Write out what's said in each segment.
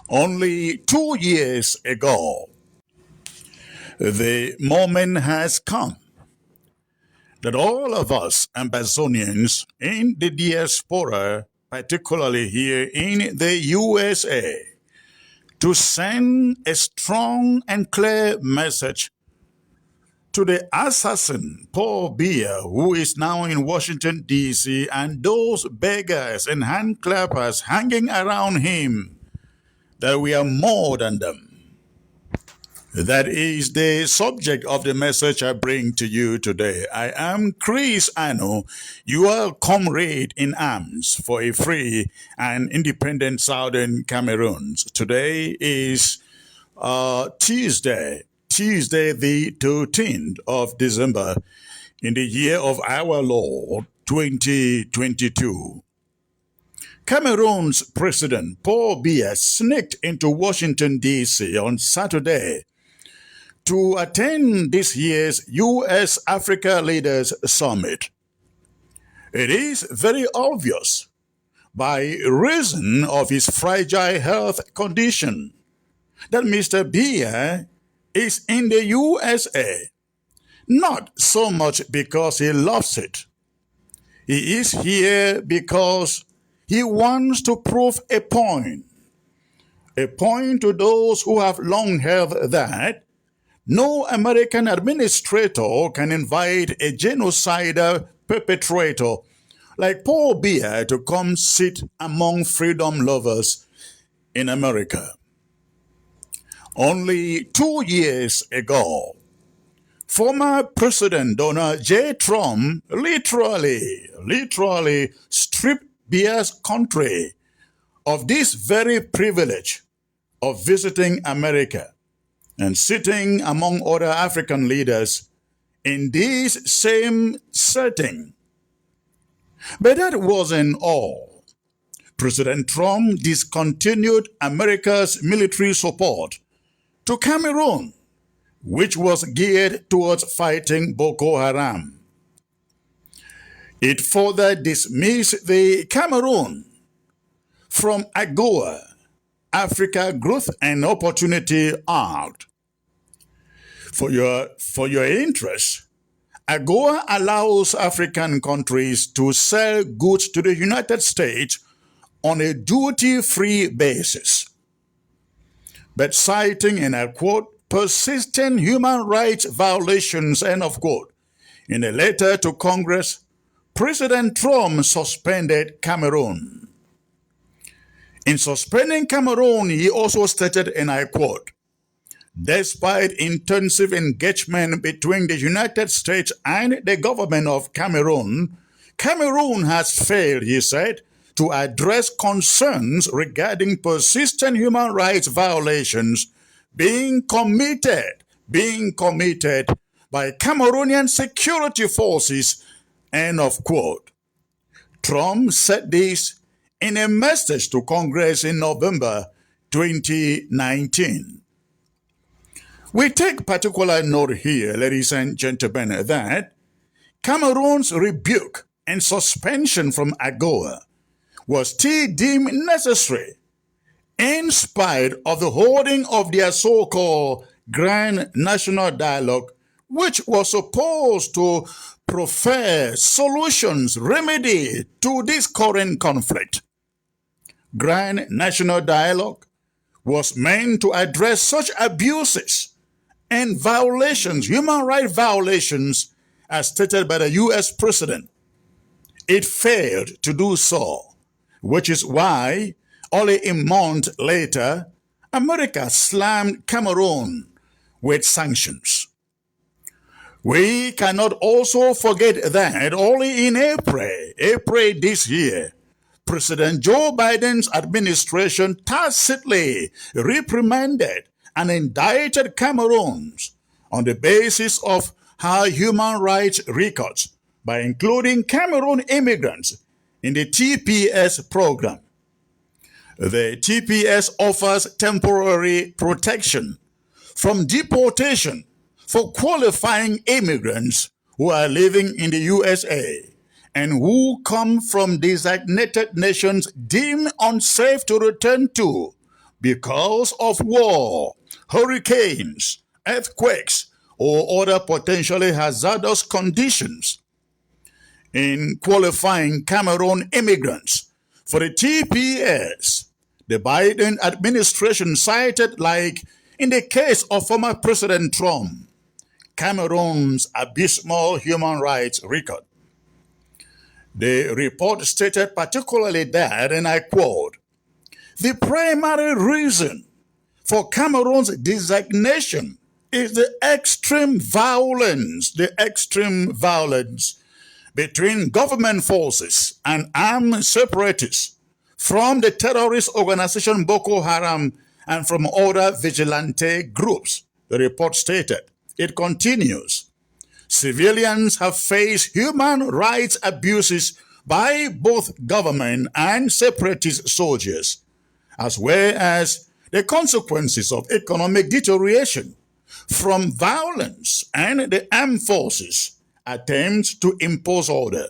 Only 2 years ago, the moment has come that all of us Ambazonians in the diaspora, particularly here in the USA, to send a strong and clear message to the assassin, Paul Biya, who is now in Washington, D.C., and those beggars and hand clappers hanging around him, that we are more than them. That is the subject of the message I bring to you today. I am Chris Ano, your comrade in arms for a free and independent Southern Cameroon. Today is Tuesday the 13th of December in the year of our Lord 2022. Cameroon's President Paul Biya sneaked into Washington, D.C. on Saturday to attend this year's U.S. Africa Leaders Summit. It is very obvious, by reason of his fragile health condition, that Mr. Biya is in the USA, not so much because he loves it. He is here because he wants to prove a point to those who have long held that no American administrator can invite a genocidal perpetrator like Paul Biya to come sit among freedom lovers in America. Only 2 years ago, former President Donald J. Trump literally stripped Biya's country of this very privilege of visiting America and sitting among other African leaders in this same setting. But that wasn't all. President Trump discontinued America's military support to Cameroon, which was geared towards fighting Boko Haram. It further dismissed the Cameroon from AGOA, Africa Growth and Opportunity Act. For your interest, AGOA allows African countries to sell goods to the United States on a duty-free basis. But citing, and I quote, persistent human rights violations, end of quote, in a letter to Congress, President Trump suspended Cameroon. In suspending Cameroon, he also stated, and I quote, despite intensive engagement between the United States and the government of Cameroon, Cameroon has failed, he said, to address concerns regarding persistent human rights violations being committed by Cameroonian security forces, end of quote. Trump said this in a message to Congress in November 2019. We take particular note here, ladies and gentlemen, that Cameroon's rebuke and suspension from AGOA was still deemed necessary in spite of the holding of their so-called Grand National Dialogue, which was supposed to proffer solutions, remedy to this current conflict. Grand National Dialogue was meant to address such abuses and violations, human rights violations, as stated by the U.S. President. It failed to do so, which is why only a month later, America slammed Cameroon with sanctions. We cannot also forget that only in April this year, President Joe Biden's administration tacitly reprimanded and indicted Cameroon on the basis of her human rights records by including Cameroon immigrants in the TPS program. The TPS offers temporary protection from deportation for qualifying immigrants who are living in the USA and who come from designated nations deemed unsafe to return to because of war, hurricanes, earthquakes, or other potentially hazardous conditions. In qualifying Cameroon immigrants for the TPS, the Biden administration cited, like in the case of former President Trump, Cameroon's abysmal human rights record. The report stated particularly that, and I quote, the primary reason for Cameroon's designation is the extreme violence between government forces and armed separatists from the terrorist organization Boko Haram and from other vigilante groups, the report stated. It continues. Civilians have faced human rights abuses by both government and separatist soldiers, as well as the consequences of economic deterioration from violence and the armed forces' attempts to impose order.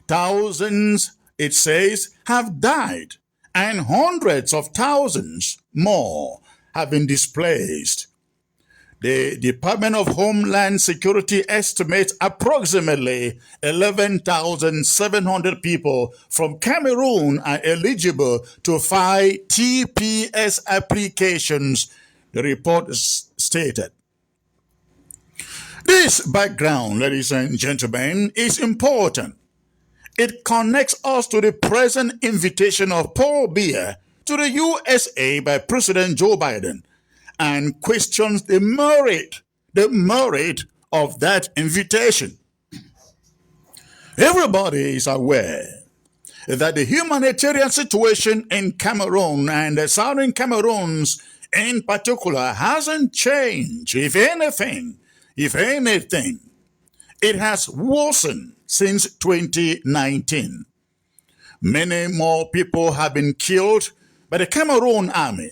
Thousands, it says, have died, and hundreds of thousands more have been displaced. The Department of Homeland Security estimates approximately 11,700 people from Cameroon are eligible to file TPS applications, the report stated. This background, ladies and gentlemen, is important. It connects us to the present invitation of Paul Biya to the USA by President Joe Biden, and questions the merit of that invitation. Everybody is aware that the humanitarian situation in Cameroon and the southern Cameroons in particular hasn't changed. If anything, it has worsened since 2019. Many more people have been killed by the Cameroon army,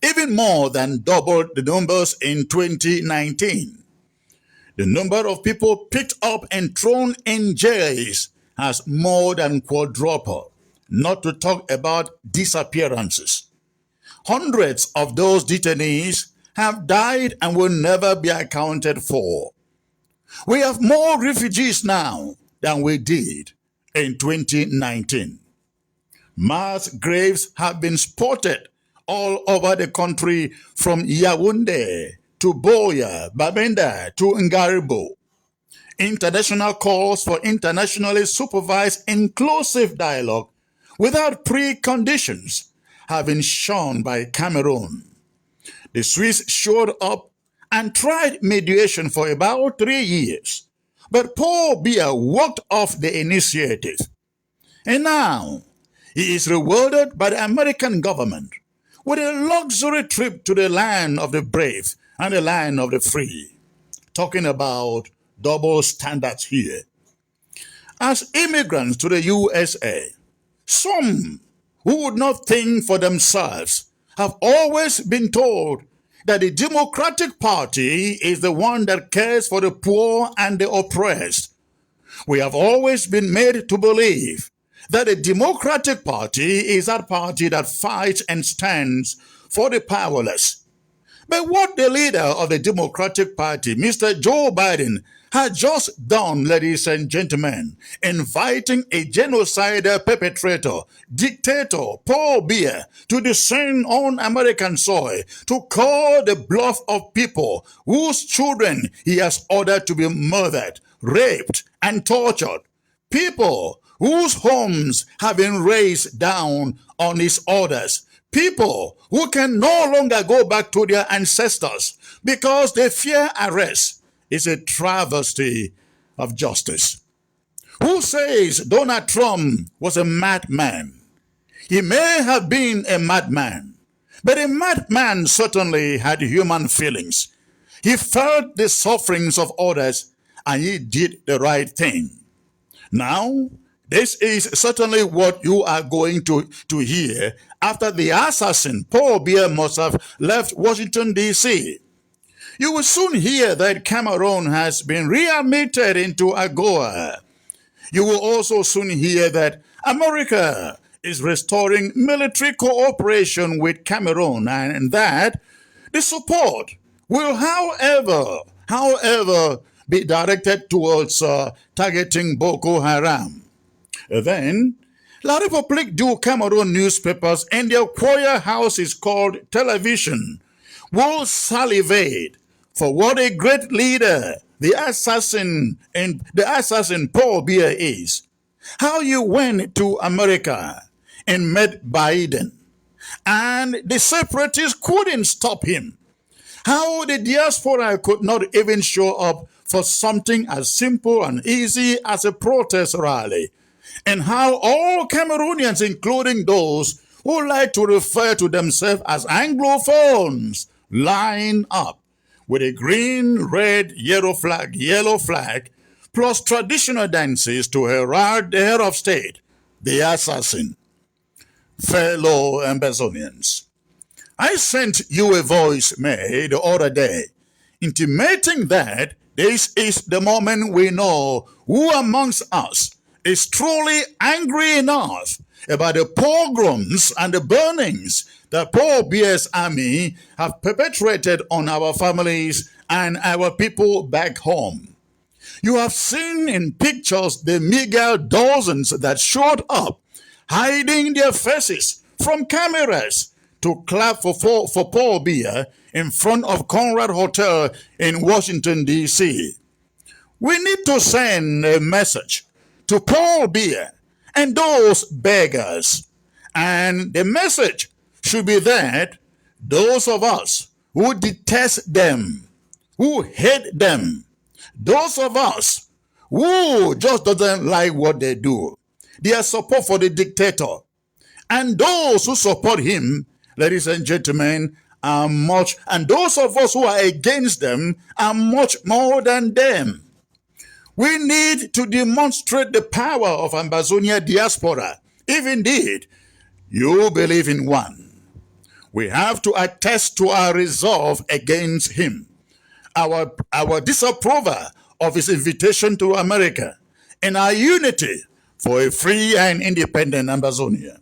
even more than doubled the numbers in 2019. The number of people picked up and thrown in jails has more than quadrupled, not to talk about disappearances. Hundreds of those detainees have died and will never be accounted for. We have more refugees now than we did in 2019. Mass graves have been spotted all over the country, from Yaoundé to Boya, Babenda to Ngaribo. International calls for internationally supervised inclusive dialogue without preconditions have been shown by Cameroon. The Swiss showed up and tried mediation for about 3 years, but Paul Biya walked off the initiative. And now he is rewarded by the American government with a luxury trip to the land of the brave and the land of the free. Talking about double standards here. As immigrants to the USA, some who would not think for themselves have always been told that the Democratic Party is the one that cares for the poor and the oppressed. We have always been made to believe that the Democratic Party is that party that fights and stands for the powerless. But what the leader of the Democratic Party, Mr. Joe Biden, had just done, ladies and gentlemen, inviting a genocidal perpetrator, dictator Paul Biya, to descend on American soil to call the bluff of people whose children he has ordered to be murdered, raped, and tortured. People whose homes have been razed down on his orders. People who can no longer go back to their ancestors because they fear arrest is a travesty of justice. Who says Donald Trump was a madman? He may have been a madman, but a madman certainly had human feelings. He felt the sufferings of others and he did the right thing. Now, this is certainly what you are going to hear after the assassin, Paul Biya, must have left Washington, D.C. You will soon hear that Cameroon has been readmitted into AGOA. You will also soon hear that America is restoring military cooperation with Cameroon, and that the support will, however, be directed towards targeting Boko Haram. Then, La République du Cameroon newspapers and their choir houses called television will salivate for what a great leader the assassin Paul Biya is. How you went to America and met Biden, and the separatists couldn't stop him. How the diaspora could not even show up for something as simple and easy as a protest rally, and how all Cameroonians, including those who like to refer to themselves as Anglophones, line up with a green, red, yellow flag, plus traditional dances to herald the head of state, the assassin. Fellow Ambazonians, I sent you a voicemail the other day intimating that this is the moment we know who amongst us is truly angry enough about the pogroms and the burnings that Paul Biya's army have perpetrated on our families and our people back home. You have seen in pictures the meager dozens that showed up, hiding their faces from cameras to clap for Paul Biya in front of Conrad Hotel in Washington, D.C. We need to send a message to Paul Biya and those beggars. And the message should be that those of us who detest them, who hate them, those of us who just doesn't like what they do, their support for the dictator, and those who support him, ladies and gentlemen, are much, and those of us who are against them are much more than them. We need to demonstrate the power of Ambazonia diaspora, if indeed you believe in one. We have to attest to our resolve against him, our disapproval of his invitation to America, and our unity for a free and independent Ambazonia.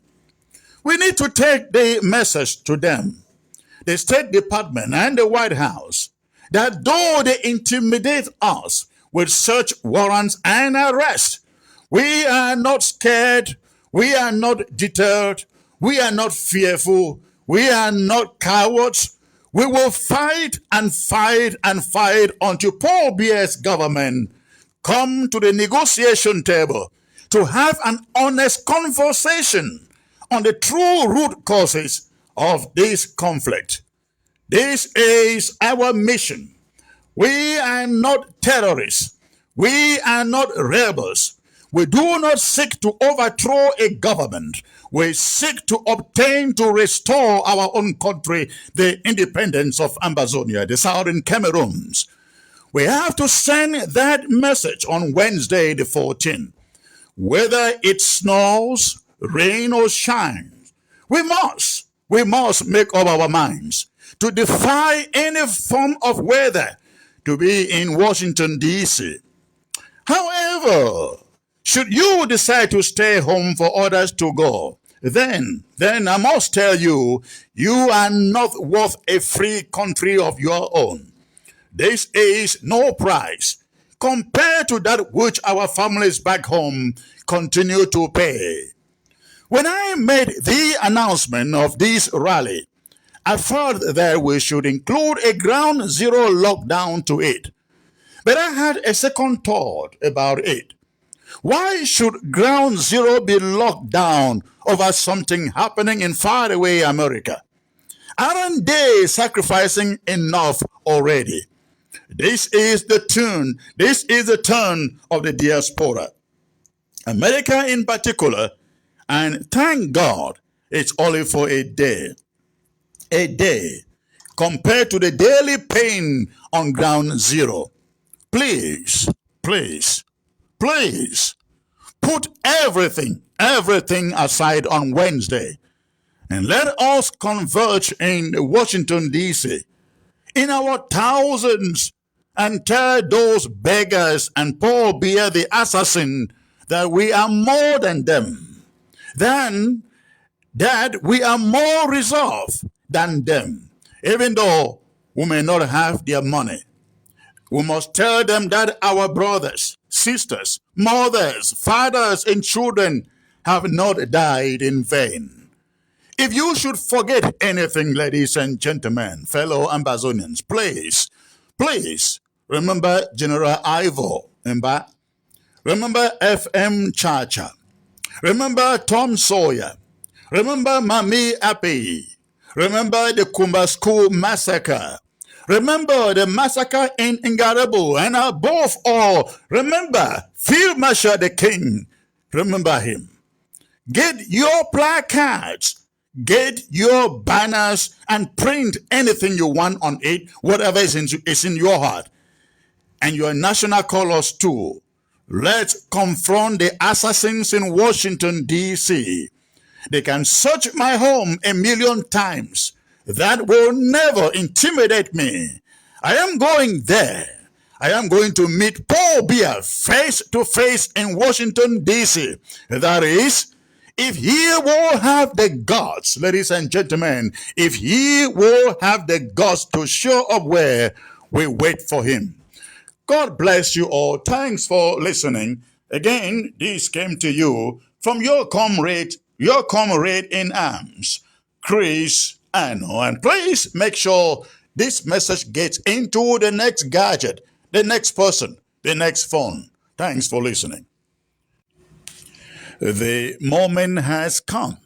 We need to take the message to them, the State Department and the White House, that though they intimidate us with search warrants and arrest, we are not scared, we are not deterred, we are not fearful, we are not cowards. We will fight and fight and fight until Paul Biya's government come to the negotiation table to have an honest conversation on the true root causes of this conflict. This is our mission. We are not terrorists. We are not rebels. We do not seek to overthrow a government. We seek to obtain, to restore our own country, the independence of Ambazonia, the southern Cameroons. We have to send that message on Wednesday the 14th. Whether it snows, rain, or shines, we must make up our minds to defy any form of weather to be in Washington, D.C. However, should you decide to stay home for others to go, then I must tell you, you are not worth a free country of your own. This is no price compared to that which our families back home continue to pay. When I made the announcement of this rally, I felt that we should include a ground zero lockdown to it. But I had a second thought about it. Why should ground zero be locked down over something happening in faraway America? Aren't they sacrificing enough already? This is the turn of the diaspora. America in particular, and thank God it's only for a day. A day compared to the daily pain on ground zero. Please, put everything aside on Wednesday and let us converge in Washington, D.C. in our thousands and tell those beggars and Paul Biya the assassin that we are more than them. Then that we are more resolved than them, even though we may not have their money. We must tell them that our brothers, sisters, mothers, fathers, and children have not died in vain. If you should forget anything, ladies and gentlemen, fellow Ambazonians, please remember General Ivo Amba. Remember F.M. Chacha. Remember Tom Sawyer. Remember Mami Api. Remember the Kumba School massacre. Remember the massacre in Ngarebo. And above all, remember Field Marshal the King. Remember him. Get your placards, get your banners, and print anything you want on it, whatever is in your heart. And your national colors too. Let's confront the assassins in Washington, D.C. They can search my home 1,000,000 times. That will never intimidate me. I am going there. I am going to meet Paul Biya face to face in Washington, D.C. That is, if he will have the guts, ladies and gentlemen, if he will have the guts to show up where we wait for him. God bless you all. Thanks for listening. Again, this came to you from your comrade in arms, Chris Ano. And please make sure this message gets into the next gadget, the next person, the next phone. Thanks for listening. The moment has come